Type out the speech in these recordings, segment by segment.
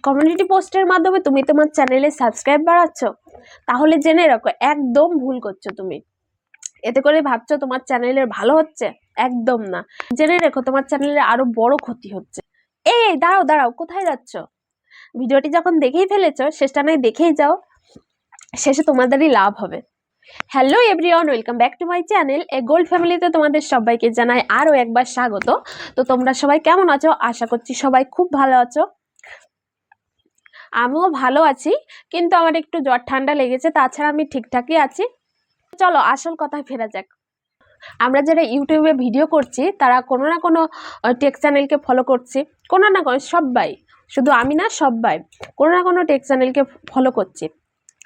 Community পোস্টের মাধ্যমে তুমি তোমার চ্যানেলে সাবস্ক্রাইব বাড়াচ্ছ, তাহলে জেনে রাখো একদম ভুল করছো তুমি। এতে করে ভাবছো তোমার চ্যানেলের ভালো হচ্ছে, একদম না। জেনে রেখো তোমার চ্যানেলের আরো বড় ক্ষতি হচ্ছে। এই দাঁড়াও দাঁড়াও, কোথায় যাচ্ছ? ভিডিওটি যখন দেখেই ফেলেছো, শেষটা নয় দেখেই যাও, শেষে তোমাদেরই লাভ হবে। Hello everyone, welcome back to my channel a gold ফ্যামিলিতে তোমাদের সবাইকে জানাই আরও একবার স্বাগত। তো তোমরা সবাই কেমন আছো? আশা করছি সবাই খুব ভালো আছো। আমিও ভালো আছি, কিন্তু আমার একটু জ্বর ঠান্ডা লেগেছে, তাছাড়া আমি ঠিকঠাকই আছি। চলো আসল কথায় ফেরা যাক। আমরা যারা ইউটিউবে ভিডিও করছি তারা কোনো না কোনো টেক চ্যানেলকে ফলো করছি, কোনো না কোনো, সবাই, শুধু আমি না, সবাই কোনো না কোনো টেক চ্যানেলকে ফলো করছি।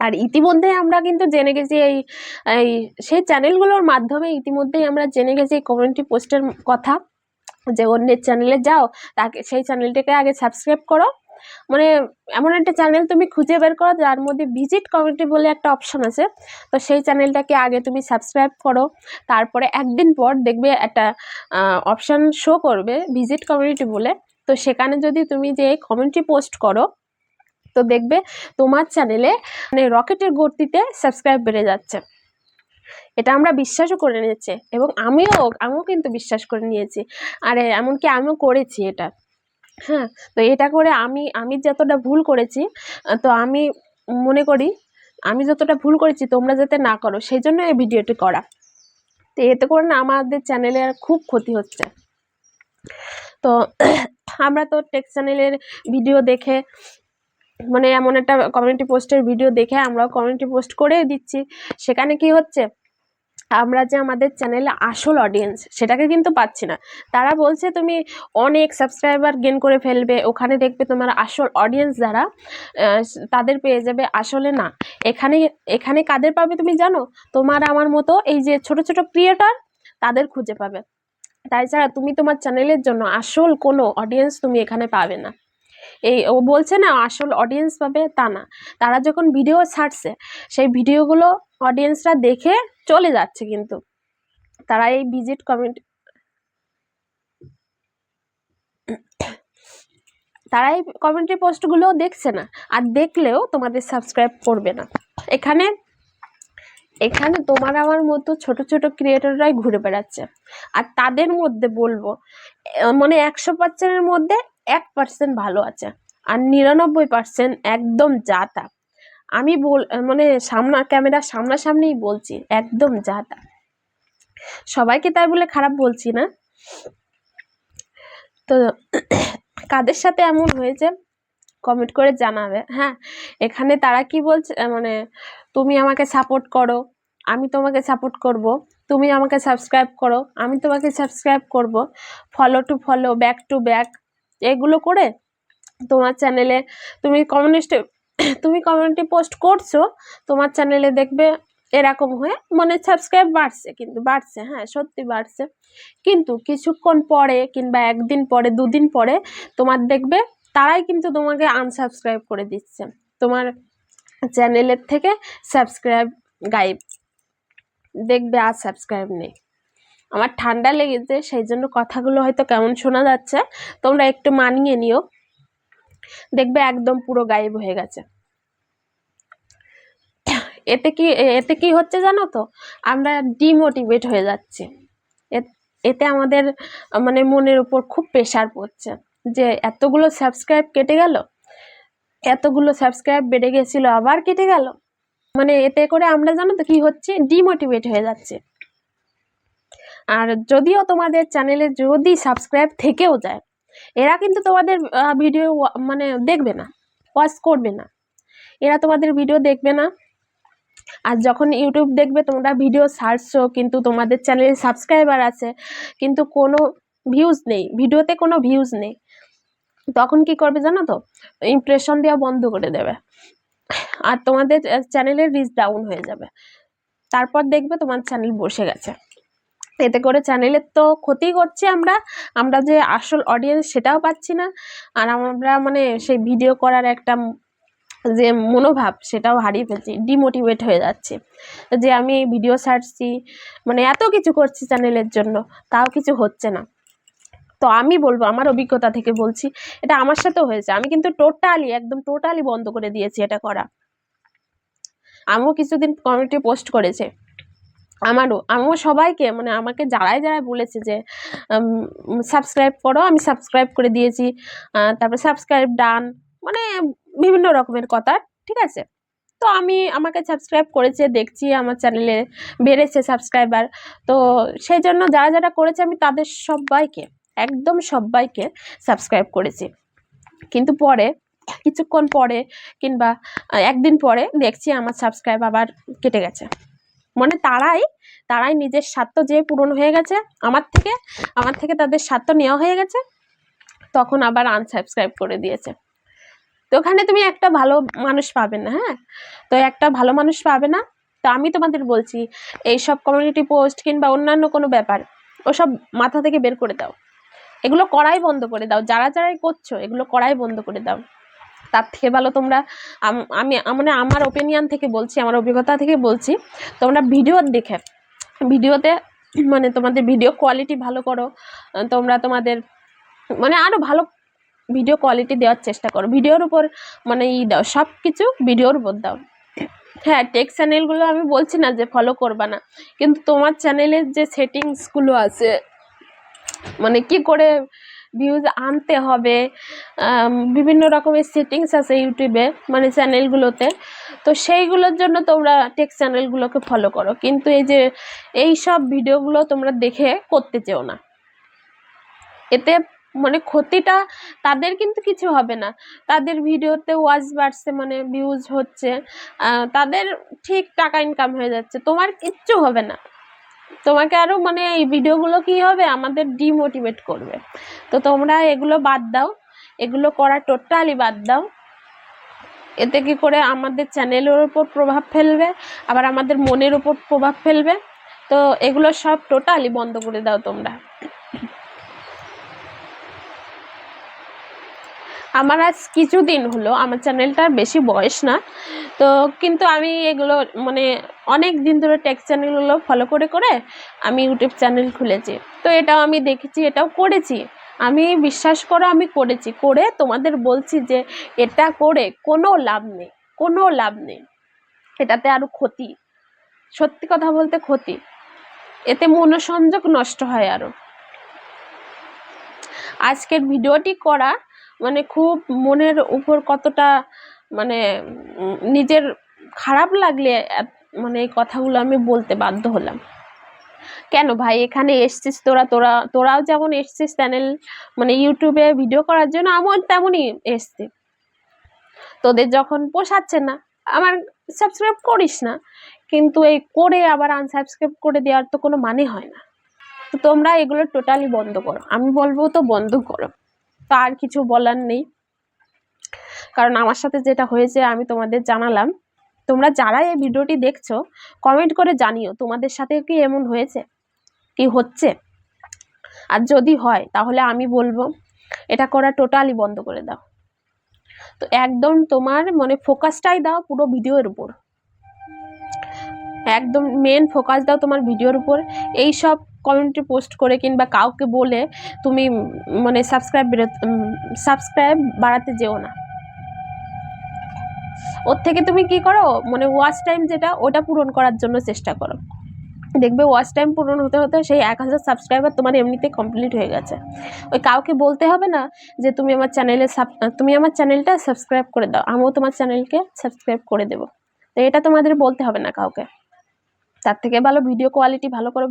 আর ইতিমধ্যে আমরা কিন্তু জেনে গেছি এই সেই চ্যানেলগুলোর মাধ্যমে ইতিমধ্যেই আমরা জেনে গেছি এই কমিউনিটি পোস্টের কথা, যে অন্যের চ্যানেলে যাও, তাকে সেই চ্যানেলটাকে আগে সাবস্ক্রাইব করো। মানে এমন একটা চ্যানেল তুমি খুঁজে বের করো যার মধ্যে ভিজিট কমিউনিটি বলে একটা অপশন আছে, তো সেই চ্যানেলটাকে আগে তুমি সাবস্ক্রাইব করো। তারপরে একদিন পর দেখবে একটা অপশন শো করবে ভিজিট কমিউনিটি বলে, তো সেখানে যদি তুমি যে কমিউনিটি পোস্ট করো, তো দেখবে তোমার চ্যানেলে মানে রকেটের গতিতে সাবস্ক্রাইব বেড়ে যাচ্ছে। এটা আমরা বিশ্বাসও করে নিয়েছি, এবং আমিও কিন্তু বিশ্বাস করে নিয়েছি। আরে এমনকি আমিও করেছি এটা। হ্যাঁ, তো এটা করে আমি যতটা ভুল করেছি, তো আমি মনে করি আমি যতটা ভুল করেছি তোমরা যাতে না করো, সেই জন্য এই ভিডিওটি করা। তো এতে করে না আমাদের চ্যানেলের খুব ক্ষতি হচ্ছে। তো আমরা তো টেক চ্যানেলের ভিডিও দেখে, মানে এমন একটা কমিউনিটি পোস্টের ভিডিও দেখে আমরাও কমিউনিটি পোস্ট করেই দিচ্ছি। সেখানে কি হচ্ছে, আমরা যে আমাদের চ্যানেলে আসল অডিয়েন্স সেটাকে কিন্তু পাচ্ছি না। তারা বলছে তুমি অনেক সাবস্ক্রাইবার গেইন করে ফেলবে, ওখানে দেখবে তোমার আসল অডিয়েন্স যারা তাদের পেয়ে যাবে। আসলে না, এখানে কাদের পাবে তুমি জানো? তোমার আমার মতো এই যে ছোট ছোট ক্রিয়েটর, তাদের খুঁজে পাবে। তাই ছাড়া তুমি তোমার চ্যানেলের জন্য আসল কোনো অডিয়েন্স তুমি এখানে পাবে না। এই ও বলছে না আসল অডিয়েন্স পাবে, তা না। তারা যখন ভিডিও ছাড়ছে, সেই ভিডিওগুলো অডিয়েন্সরা দেখে চলে যাচ্ছে, কিন্তু তারা এই ভিজিট কমিউনিটি তারা এই কমিউনিটি পোস্টগুলো দেখছে না, আর দেখলেও তোমাদের সাবস্ক্রাইব করবে না। এখানে তোমার আমার মতো ছোট ছোট ক্রিয়েটররাই ঘুরে বেড়াচ্ছে। আর তাদের মধ্যে বলবো মানে 100%-এর মধ্যে 1% ভালো আছে, আর 99% একদম যা তা। আমি মানে ক্যামেরার সামনাসামনিই বলছি, একদম যা তা। সবাইকে তাই বলে খারাপ বলছি না। তো কাদের সাথে এমন হয়েছে কমেন্ট করে জানাবে। হ্যাঁ, এখানে তারা কি বলছে, মানে তুমি আমাকে সাপোর্ট করো, আমি তোমাকে সাপোর্ট করব, তুমি আমাকে সাবস্ক্রাইব করো, আমি তোমাকে সাবস্ক্রাইব করব, follow to follow, back to back, এগুলো করে তোমার চ্যানেলে তুমি কমিউনিটি পোস্ট করছো, তোমার চ্যানেলে দেখবে এরকম হয়ে মানে সাবস্ক্রাইব বাড়ছে, কিন্তু বাড়ছে, হ্যাঁ সত্যি বাড়ছে। কিন্তু কিছুক্ষণ পরে কিংবা একদিন পরে, দুদিন পরে তোমার দেখবে তারাই কিন্তু তোমাকে আনসাবস্ক্রাইব করে দিচ্ছে, তোমার চ্যানেলের থেকে সাবস্ক্রাইব গায়েব, দেখবে আর সাবস্ক্রাইব নেই। আমার ঠান্ডা লেগেছে, সেই জন্য কথাগুলো হয়তো কেমন শোনা যাচ্ছে, তোমরা একটু মানিয়ে নিও। দেখবে একদম পুরো গায়েব হয়ে গেছে। এতে কি হচ্ছে জানো তো, আমরা ডিমোটিভেট হয়ে যাচ্ছি। এতে আমাদের মানে মনের উপর খুব প্রেশার পড়ছে, যে এতগুলো সাবস্ক্রাইব কেটে গেল, এতগুলো সাবস্ক্রাইব বেড়ে গেছিল আবার কেটে গেল। মানে এতে করে আমরা জানো তো কি হচ্ছে, ডিমোটিভেট হয়ে যাচ্ছে। আর যদিও তোমাদের চ্যানেলে যদি সাবস্ক্রাইব থেকেও যায়, এরা কিন্তু তোমাদের ভিডিও মানে দেখবে না, ওয়াচ করবে না, এরা তোমাদের ভিডিও দেখবে না। আর যখন ইউটিউব দেখবে তোমরা ভিডিও ছাড়ছো, কিন্তু তোমাদের চ্যানেলে সাবস্ক্রাইবার আছে কিন্তু কোনো ভিউজ নেই, ভিডিওতে কোনো ভিউজ নেই, তখন কি করবে জানো তো, ইমপ্রেশন দেওয়া বন্ধ করে দেবে, আর তোমাদের চ্যানেলের রিচ ডাউন হয়ে যাবে। তারপর দেখবে তোমার চ্যানেল বসে গেছে। এতে করে চ্যানেলের তো ক্ষতি করছি আমরা যে আসল অডিয়েন্স সেটাও পাচ্ছি না, আর আমরা মানে সেই ভিডিও করার একটা যে মনোভাব সেটাও হারিয়ে ফেলছি, ডিমোটিভেট হয়ে যাচ্ছে, যে আমি ভিডিও ছাড়ছি, মানে এত কিছু করছি চ্যানেলের জন্য, তাও কিছু হচ্ছে না। তো আমি বলবো, আমার অভিজ্ঞতা থেকে বলছি, এটা আমার সাথেও হয়েছে। আমি কিন্তু একদম টোটালি বন্ধ করে দিয়েছি এটা করা। আমিও কিছুদিন কমিউনিটি পোস্ট করেছে, আমিও সবাইকে, মানে আমাকে যারাই বলেছে যে সাবস্ক্রাইব করো, আমি সাবস্ক্রাইব করে দিয়েছি। তারপর সাবস্ক্রাইব ডান, মানে বিভিন্ন রকমের কথা, ঠিক আছে। তো আমাকে সাবস্ক্রাইব করেছে, দেখছি আমার চ্যানেলে বেড়েছে সাবস্ক্রাইবার। তো সেই জন্য যারা করেছে আমি তাদের সবাইকে, একদম সবাইকে সাবস্ক্রাইব করেছি। কিন্তু পরে কিছুক্ষণ পরে কিংবা একদিন পরে দেখছি আমার সাবস্ক্রাইব আবার কেটে গেছে। মানে তারাই নিজের স্বার্থ যে পূরণ হয়ে গেছে আমার থেকে তাদের স্বার্থ নেওয়া হয়ে গেছে, তখন আবার আনসাবস্ক্রাইব করে দিয়েছে। তো ওখানে তুমি একটা ভালো মানুষ পাবে না। হ্যাঁ, তো একটা ভালো মানুষ পাবে না। তো আমি তোমাদের বলছি, এইসব কমিউনিটি পোস্ট কিংবা অন্যান্য কোনো ব্যাপার ওসব মাথা থেকে বের করে দাও, এগুলো করাই বন্ধ করে দাও। যারাই করছো এগুলো করাই বন্ধ করে দাও। তার থেকে ভালো তোমরা, আমি মানে আমার ওপিনিয়ন থেকে বলছি, আমার অভিজ্ঞতা থেকে বলছি, তোমরা ভিডিওতে মানে তোমাদের ভিডিও কোয়ালিটি ভালো করো। তোমরা তোমাদের মানে আরও ভালো ভিডিও কোয়ালিটি দেওয়ার চেষ্টা করো। ভিডিওর উপর মানে দাও, সব কিছু ভিডিওর উপর দাও। হ্যাঁ, টেক চ্যানেলগুলো আমি বলছি না যে ফলো করবা না, কিন্তু তোমার চ্যানেলের যে সেটিংসগুলো আছে, মানে কি করে ভিউজ আনতে হবে, বিভিন্ন রকমের সেটিংস আছে ইউটিউবে, মানে চ্যানেলগুলোতে। তো সেইগুলোর জন্য তোমরা টেক চ্যানেলগুলোকে ফলো করো, কিন্তু এই সব ভিডিওগুলো তোমরা দেখে করতে চেও না। এতে মানে ক্ষতিটা তাদের কিন্তু কিছু হবে না, তাদের ভিডিওতে ওয়াচ বাড়ছে, মানে ভিউজ হচ্ছে, তাদের ঠিক টাকা ইনকাম হয়ে যাচ্ছে, তোমার কিচ্ছু হবে না। তোমাকে আরো মানে এই ভিডিওগুলো কি হবে, আমাদের ডিমোটিভেট করবে। তো তোমরা এগুলো বাদ দাও, এগুলো করা টোটালি বাদ দাও। এতে কি করে আমাদের চ্যানেলের উপর প্রভাব ফেলবে, আবার আমাদের মনের উপর প্রভাব ফেলবে। তো এগুলো সব টোটালি বন্ধ করে দাও তোমরা। আমার আজ কিছুদিন হলো, আমার চ্যানেলটার বেশি বয়স না তো, কিন্তু আমি এগুলো মানে অনেক দিন ধরে টেক চ্যানেলগুলো ফলো করে আমি ইউটিউব চ্যানেল খুলেছি। তো এটাও আমি দেখেছি, এটাও করেছি, আমি বিশ্বাস করো আমি করেছি, করে তোমাদের বলছি যে এটা করে কোনো লাভ নেই, এটাতে আরও ক্ষতি, সত্যি কথা বলতে ক্ষতি, এতে মনোসংযোগ নষ্ট হয় আরও। আজকের ভিডিওটি করা মানে খুব মনের উপর কতটা মানে নিজের খারাপ লাগলে মানে এই কথাগুলো আমি বলতে বাধ্য হলাম। কেন ভাই এখানে এসছিস তোরাও যেমন এসছিস চ্যানেল মানে ইউটিউবে ভিডিও করার জন্য, আমিও তেমনই এসছি। তোদের যখন পোষাচ্ছে না, আমার সাবস্ক্রাইব করিস না, কিন্তু এই করে আবার আনসাবস্ক্রাইব করে দেওয়ার তো কোনো মানে হয় না। তো তোমরা এগুলো টোটালি বন্ধ করো, আমি বলবো তো বন্ধ করো। তো আর কিছু বলার নেই, কারণ আমার সাথে যেটা হয়েছে আমি তোমাদের জানালাম। তোমরা যারা এই ভিডিওটি দেখছো কমেন্ট করে জানিও তোমাদের সাথে কি এমন হয়েছে, কি হচ্ছে। আর যদি হয় তাহলে আমি বলবো এটা করা টোটালি বন্ধ করে দাও। তো একদম তোমার মানে ফোকাসটাই দাও পুরো ভিডিওর উপর, একদম মেন ফোকাস দাও তোমার ভিডিওর উপর। এই সব কমেন্টে পোস্ট করে কিংবা কাউকে বলে তুমি মানে সাবস্ক্রাইব বাড়াতে যেও না। ওর থেকে তুমি কি করো, মানে ওয়াচ টাইম যেটা ওটা পূরণ করার জন্য চেষ্টা করো। দেখবে ওয়াচ টাইম পূরণ হতে হতে সেই 1000 সাবস্ক্রাইবার তোমার এমনিতে কমপ্লিট হয়ে গেছে। ওই কাউকে বলতে হবে না যে তুমি আমার চ্যানেলটা সাবস্ক্রাইব করে দাও, আমিও তোমার চ্যানেলকে সাবস্ক্রাইব করে দেবো। তো এটা তোমাদের বলতে হবে না কাউকে। তার থেকে ভালো ভিডিও কোয়ালিটি ভালো করো,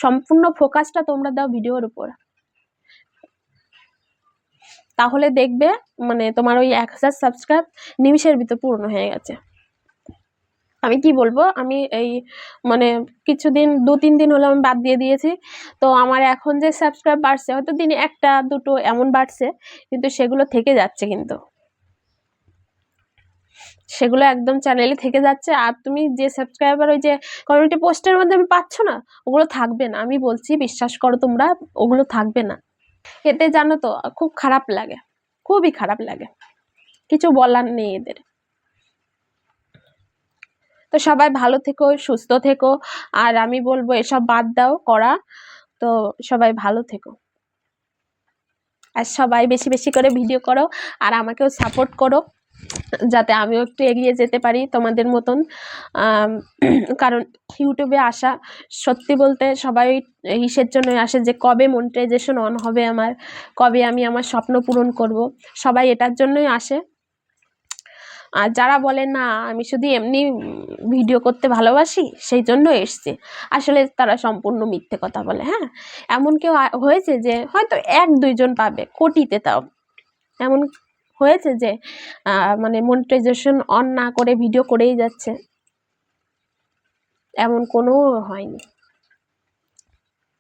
সম্পূর্ণ ফোকাসটা তোমরা দাও ভিডিওর উপর, তাহলে দেখবে মানে তোমার ওই 1000 সাবস্ক্রাইব নিমিষের ভিতর পূর্ণ হয়ে গেছে। আমি কি বলবো, আমি এই মানে কিছুদিন 2-3 দিন হলো আমি বাদ দিয়ে দিয়েছি। তো আমার এখন যে সাবস্ক্রাইব বাড়ছে হয়তো দিনে 1-2 এমন বাড়ছে, কিন্তু সেগুলো থেকে যাচ্ছে, কিন্তু সেগুলো একদম চ্যানেলে থেকে যাচ্ছে। আর তুমি যে সাবস্ক্রাইবার ওই যে কমিউনিটি পোস্টের মধ্যে আমি পাচ্ছ না, ওগুলো থাকবে না, আমি বলছি বিশ্বাস করো তোমরা, ওগুলো থাকবে না। এতে জানো তো খুব খারাপ লাগে, খুবই খারাপ লাগে, কিছু বলার নেই এদের। তো সবাই ভালো থেকো, সুস্থ থেকো, আর আমি বলবো এসব বাদ দাও করা। তো সবাই ভালো থেকো। আর সবাই বেশি বেশি করে ভিডিও করো আর আমাকেও সাপোর্ট করো, যাতে আমিও একটু এগিয়ে যেতে পারি তোমাদের মতন। কারণ ইউটিউবে আসা সত্যি বলতে সবাই ইসের জন্যই আসে যে কবে মনিটাইজেশন অন হবে আমার, কবে আমি আমার স্বপ্ন পূরণ করব, সবাই এটার জন্যই আসে। আর যারা বলে না আমি শুধু এমনি ভিডিও করতে ভালোবাসি সেই জন্য এসছি, আসলে তারা সম্পূর্ণ মিথ্যে কথা বলে। হ্যাঁ, এমন কেউ হয়েছে যে হয়তো 1-2 জন পাবে কোটিতে, তাও এমন হয়েছে যে মানে মনিটাইজেশন অন না করে ভিডিও করেই যাচ্ছে, এমন কোনো হয়নি,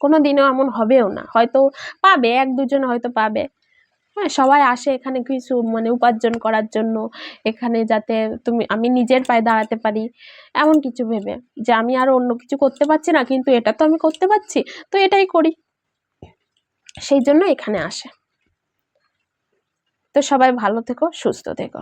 কোনো দিনও এমন হবেও না। হয়তো পাবে 1-2 জন হয়তো পাবে। হ্যাঁ, সবাই আসে এখানে কিছু মানে উপার্জন করার জন্য, এখানে যাতে আমি নিজের পায়ে দাঁড়াতে পারি এমন কিছু ভেবে, যে আমি আর অন্য কিছু করতে পারছি না কিন্তু এটা তো আমি করতে পারছি, তো এটাই করি, সেই জন্য এখানে আসে। তো সবাই ভালো থেকো, সুস্থ থেকো।